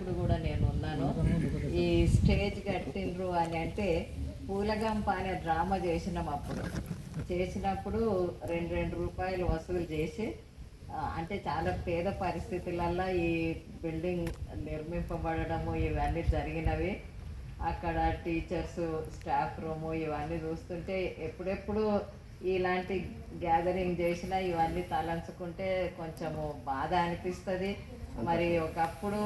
చేసినప్పుడు కూడా నేను ఉన్నాను. ఈ స్టేజ్ కట్టిండ్రు అని అంటే పూలగంప అనే డ్రామా చేసినాం. అప్పుడు చేసినప్పుడు 2 రూపాయలు వసూలు చేసి, అంటే చాలా పేద పరిస్థితులల్లో ఈ బిల్డింగ్ నిర్మింపబడము ఇవన్నీ జరిగినవి. అక్కడ టీచర్స్, స్టాఫ్ రూము ఇవన్నీ చూస్తుంటే ఎప్పుడెప్పుడు ఇలాంటి గ్యాదరింగ్ చేసినా ఇవన్నీ తలంచుకుంటే కొంచెము బాధ అనిపిస్తుంది. మరి ఒకప్పుడు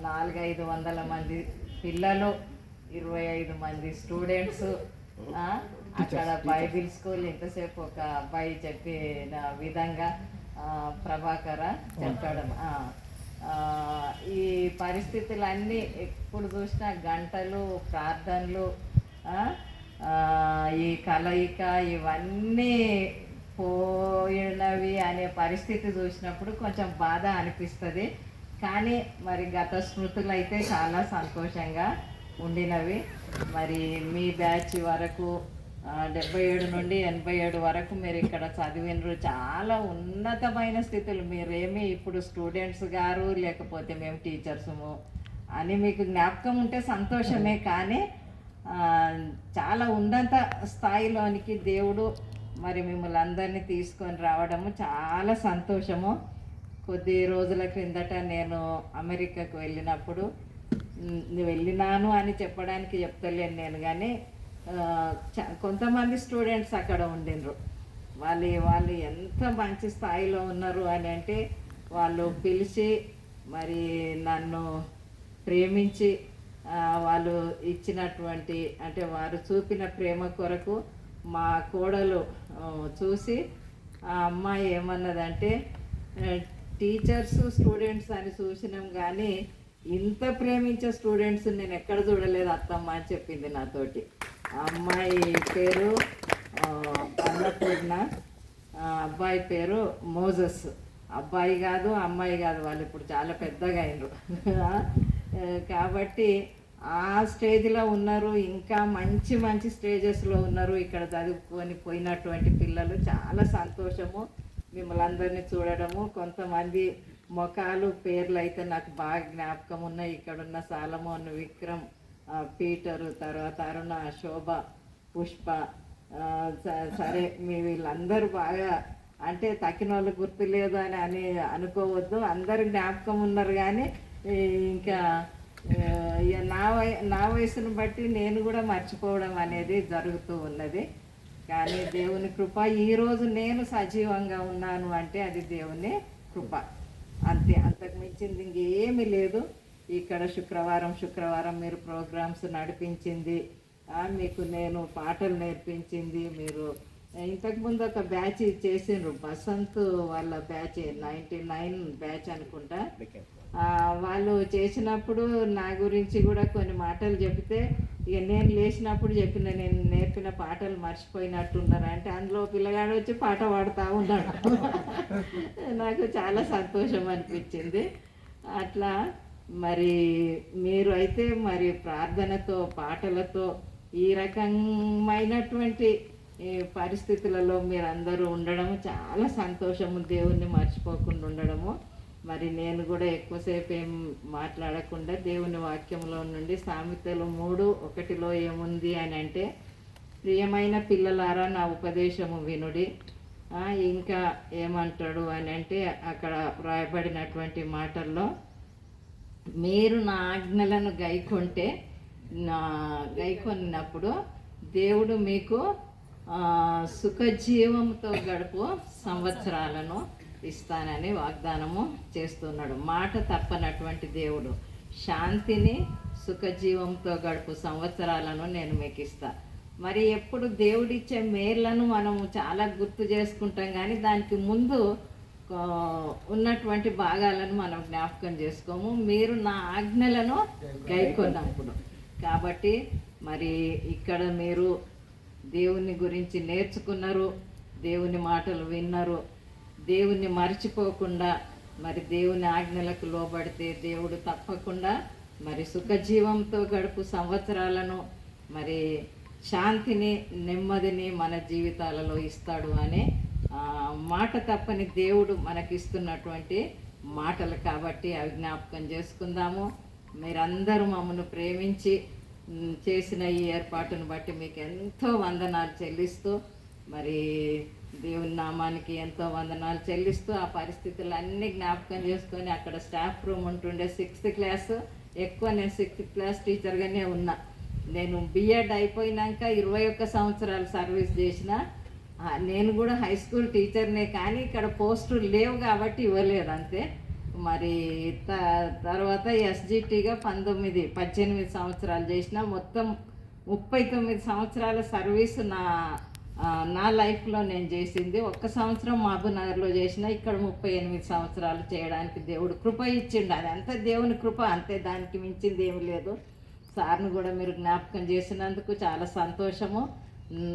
400-500 మంది పిల్లలు, 25 మంది స్టూడెంట్స్, అక్కడ బైబిల్ స్కూల్ ఇంతసేపు ఒక అబ్బాయి చెప్పిన విధంగా ప్రభాకర చెప్పడం. ఈ పరిస్థితులన్నీ ఎప్పుడు చూసినా గంటలు, ప్రార్థనలు, ఈ కలయిక ఇవన్నీ పోయినవి అనే పరిస్థితి చూసినప్పుడు కొంచెం బాధ అనిపిస్తుంది. కానీ మరి గత స్మృతులు అయితే చాలా సంతోషంగా ఉండినవి. మరి మీ బ్యాచ్ వరకు 77 నుండి 87 వరకు మీరు ఇక్కడ చదివినరు. చాలా ఉన్నతమైన స్థితులు. మీరేమి ఇప్పుడు స్టూడెంట్స్ గారు లేకపోతే మేము టీచర్సుము అని మీకు జ్ఞాపకం ఉంటే సంతోషమే. కానీ చాలా ఉన్నత స్థాయిలోనికి దేవుడు మరి మిమ్మల్ని అందరినీ తీసుకొని రావడము చాలా సంతోషము. కొద్ది రోజుల క్రిందట నేను అమెరికాకు వెళ్ళినప్పుడు, వెళ్ళినాను అని చెప్పడానికి చెప్తలేను నేను, కానీ కొంతమంది స్టూడెంట్స్ అక్కడ ఉండినరు. వాళ్ళు ఎంత మంచి స్థాయిలో ఉన్నారు అని అంటే, వాళ్ళు పిలిచి మరి నన్ను ప్రేమించి వాళ్ళు ఇచ్చినటువంటి, అంటే వారు చూపిన ప్రేమ కొరకు మా కోడలు చూసి ఆ అమ్మాయి ఏమన్నదంటే, టీచర్స్ స్టూడెంట్స్ అని చూసినాం కానీ ఇంత ప్రేమించే స్టూడెంట్స్ నేను ఎక్కడ చూడలేదు అత్తమ్మ అని చెప్పింది నాతోటి. ఆ అమ్మాయి పేరు అన్నపూర్ణ, అబ్బాయి పేరు మోజస్. అబ్బాయి కాదు అమ్మాయి కాదు, వాళ్ళు ఇప్పుడు చాలా పెద్దగా అయినరు. కాబట్టి ఆ స్టేజ్లో ఉన్నారు. ఇంకా మంచి మంచి స్టేజెస్లో ఉన్నారు. ఇక్కడ చదువుకొని పోయినటువంటి పిల్లలు. చాలా సంతోషము మిమ్మల్ని అందరినీ చూడడము. కొంతమంది ముఖాలు, పేర్లు అయితే నాకు బాగా జ్ఞాపకం ఉన్నాయి. ఇక్కడున్న సాలమోన్, విక్రమ్, పీటరు, తర్వాత అరుణ, శోభ, పుష్ప, సరే మీ వీళ్ళందరూ బాగా, అంటే తక్కిన వాళ్ళు గుర్తులేదు అని అనుకోవద్దు, అందరు జ్ఞాపకం ఉన్నారు. కానీ ఇంకా నా వయసును బట్టి నేను కూడా మర్చిపోవడం అనేది జరుగుతూ ఉన్నది. కానీ దేవుని కృప, ఈరోజు నేను సజీవంగా ఉన్నాను అంటే అది దేవుని కృప అంతే. అంతకు మించింది ఇంకేమీ లేదు. ఇక్కడ శుక్రవారం మీరు ప్రోగ్రామ్స్ నడిపించింది, మీకు నేను పాటలు నేర్పించింది. మీరు ఇంతకుముందు ఒక బ్యాచ్ చేసిండ్రు, బసంత్ వాళ్ళ బ్యాచ్, 99 బ్యాచ్ అనుకుంటా. వాళ్ళు చేసినప్పుడు నా గురించి కూడా కొన్ని మాటలు చెబితే, ఇక నేను లేచినప్పుడు చెప్పిన, నేను నేర్పిన పాటలు మర్చిపోయినట్టున్నారు అంటే, అందులో పిల్లగాడు వచ్చి పాట పాడుతూ ఉన్నాడు. నాకు చాలా సంతోషం అనిపించింది. అట్లా మరి మీరు అయితే మరి ప్రార్థనతో, పాటలతో ఈ రకమైనటువంటి పరిస్థితులలో మీరందరూ ఉండడము చాలా సంతోషము. దేవుణ్ణి మర్చిపోకుండా ఉండడము. మరి నేను కూడా ఎక్కువసేపు ఏం మాట్లాడకుండా దేవుని వాక్యంలో నుండి సామెతలు 3:1 ఏముంది అని అంటే, ప్రియమైన పిల్లలారా నా ఉపదేశము వినుడి. ఇంకా ఏమంటాడు అని అంటే, అక్కడ వ్రాయబడినటువంటి మాటల్లో, మీరు నా ఆజ్ఞలను గైకొన్నప్పుడు దేవుడు మీకు సుఖజీవంతో గడుపు సంవత్సరాలను ఇస్తానని వాగ్దానము చేస్తున్నాడు. మాట తప్పనటువంటి దేవుడు. శాంతిని, సుఖజీవంతో గడుపు సంవత్సరాలను నేను మీకు ఇస్తా. మరి ఎప్పుడు దేవుడిచ్చే మేర్లను మనం చాలా గుర్తు చేసుకుంటాం, కానీ దానికి ముందు ఉన్నటువంటి భాగాలను మనం జ్ఞాపకం చేసుకోము. మీరు నా ఆజ్ఞలను గైకొన్నప్పుడు. కాబట్టి మరి ఇక్కడ మీరు దేవుని గురించి నేర్చుకున్నారు, దేవుని మాటలు విన్నారు. దేవుణ్ణి మర్చిపోకుండా మరి దేవుని ఆజ్ఞలకు లోబడితే దేవుడు తప్పకుండా మరి సుఖజీవంతో గడుపు సంవత్సరాలను, మరి శాంతిని, నెమ్మదిని మన జీవితాలలో ఇస్తాడు అనే మాట తప్పని దేవుడు మనకిస్తున్నటువంటి మాటలు కాబట్టి అవి జ్ఞాపకం చేసుకుందాము. మీరందరూ మమ్మల్ని ప్రేమించి చేసిన ఈ ఏర్పాటును బట్టి మీకు ఎంతో వందనాలు చెల్లిస్తూ, మరి దేవుని నామానికి ఎంతో వందనాలు చెల్లిస్తూ, ఆ పరిస్థితులన్నీ జ్ఞాపకం చేసుకొని అక్కడ స్టాఫ్ రూమ్ ఉంటుండే 6th క్లాసు, ఎక్కువ నేను 6th క్లాస్ టీచర్గానే ఉన్నా. నేను బిఎడ్ అయిపోయినాక 21 సంవత్సరాలు సర్వీస్ చేసిన. నేను కూడా హై స్కూల్ టీచర్నే, కానీ ఇక్కడ పోస్టులు లేవు కాబట్టి ఇవ్వలేదు అంతే. మరి తర్వాత ఎస్జిటిగా 18 సంవత్సరాలు చేసిన. మొత్తం 39 సంవత్సరాల సర్వీస్ నా లైఫ్లో నేను చేసింది. 1 సంవత్సరం మహబూబ్నగర్లో చేసిన. ఇక్కడ 38 సంవత్సరాలు చేయడానికి దేవుడు కృప ఇచ్చిండు. అది అంతా దేవుని కృప అంతే, దానికి మించింది ఏమి లేదు. సార్ను కూడా మీరు జ్ఞాపకం చేసినందుకు చాలా సంతోషము.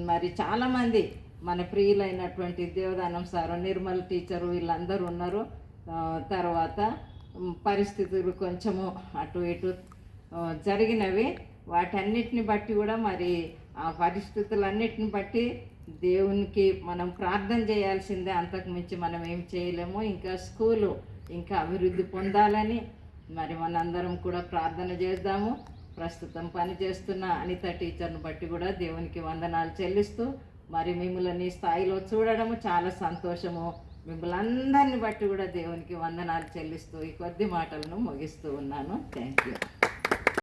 మరి చాలామంది మన ప్రియులైనటువంటి దేవదానం సారు, నిర్మల్ టీచరు, వీళ్ళందరూ ఉన్నారు. తర్వాత పరిస్థితులు కొంచెము అటు ఇటు జరిగినవి. వాటన్నిటిని బట్టి కూడా మరి ఆ పరిస్థితులన్నిటిని బట్టి దేవునికి మనం ప్రార్థన చేయాల్సిందే, అంతకు మించి మనం ఏం చేయలేము. ఇంకా స్కూలు ఇంకా అభివృద్ధి పొందాలని మరి మనందరం కూడా ప్రార్థన చేద్దాము. ప్రస్తుతం పనిచేస్తున్న అనిత టీచర్ను బట్టి కూడా దేవునికి వందనాలు చెల్లిస్తూ, మరి మిమ్మల్ని స్థాయిలో చూడడము చాలా సంతోషము. మిమ్మల్ని అందరిని బట్టి కూడా దేవునికి వందనాలు చెల్లిస్తూ ఈ కొద్ది మాటలను ముగిస్తూ ఉన్నాను. Thank you.